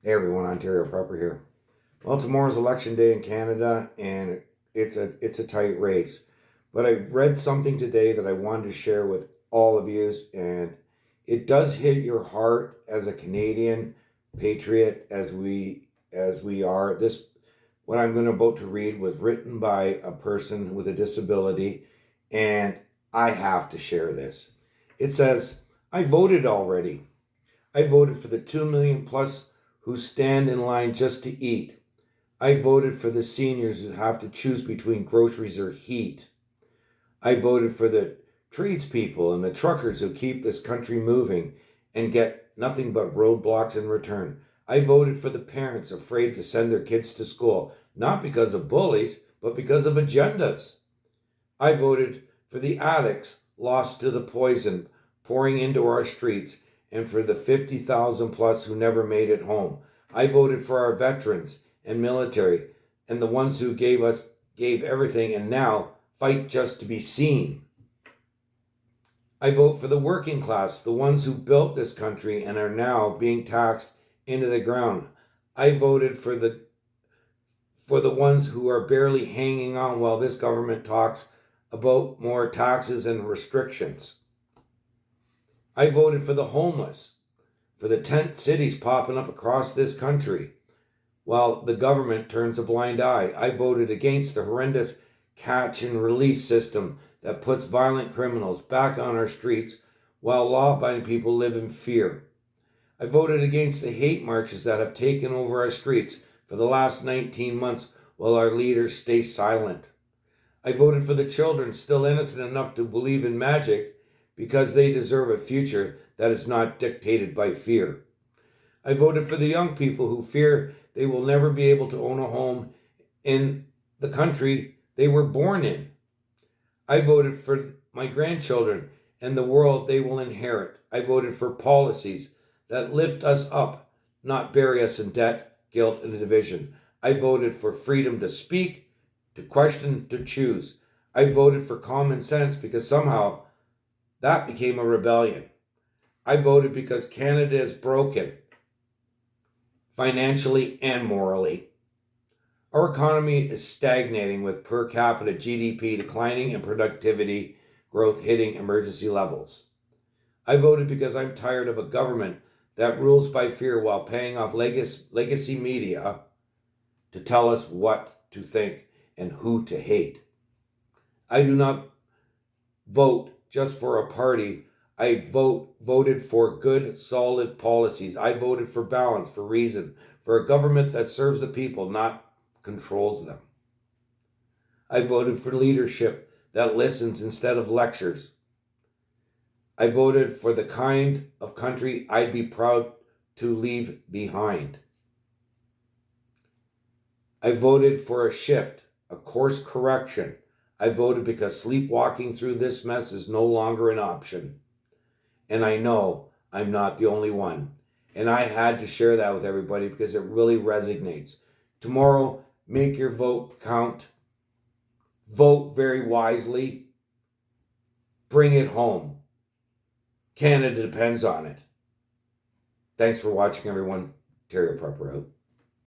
Hey everyone, Ontario Prepper here. Well, tomorrow's election day in Canada, and it's a tight race. But I read something today that I wanted to share with all of you, and it does hit your heart as a Canadian patriot, as we are. This what I'm going about to read was written by a person with a disability, and I have to share this. It says, "I voted already. I voted for the 2 million plus who stand in line just to eat. I voted for the seniors who have to choose between groceries or heat. I voted for the tradespeople and the truckers who keep this country moving and get nothing but roadblocks in return. I voted for the parents afraid to send their kids to school, not because of bullies, but because of agendas. I voted for the addicts lost to the poison pouring into our streets and for the 50,000 plus who never made it home. I voted for our veterans and military and the ones who gave everything and now fight just to be seen. I vote for the working class, the ones who built this country and are now being taxed into the ground. I voted for the ones who are barely hanging on while this government talks about more taxes and restrictions. I voted for the homeless, for the tent cities popping up across this country, while the government turns a blind eye. I voted against the horrendous catch and release system that puts violent criminals back on our streets while law abiding people live in fear. I voted against the hate marches that have taken over our streets for the last 19 months while our leaders stay silent. I voted for the children still innocent enough to believe in magic because they deserve a future that is not dictated by fear. I voted for the young people who fear they will never be able to own a home in the country they were born in. I voted for my grandchildren and the world they will inherit. I voted for policies that lift us up, not bury us in debt, guilt, and division. I voted for freedom to speak, to question, to choose. I voted for common sense because somehow that became a rebellion. I voted because Canada is broken, financially and morally. Our economy is stagnating with per capita GDP declining and productivity growth hitting emergency levels. I voted because I'm tired of a government that rules by fear while paying off legacy media to tell us what to think and who to hate. I do not vote just for a party. I voted for good, solid policies. I voted for balance, for reason, for a government that serves the people, not controls them. I voted for leadership that listens instead of lectures. I voted for the kind of country I'd be proud to leave behind. I voted for a shift, a course correction. I voted because sleepwalking through this mess is no longer an option. And I know I'm not the only one. And I had to share that with everybody because it really resonates. Tomorrow, make your vote count. Vote very wisely. Bring it home. Canada depends on it. Thanks for watching, everyone. Ontario Prepper out.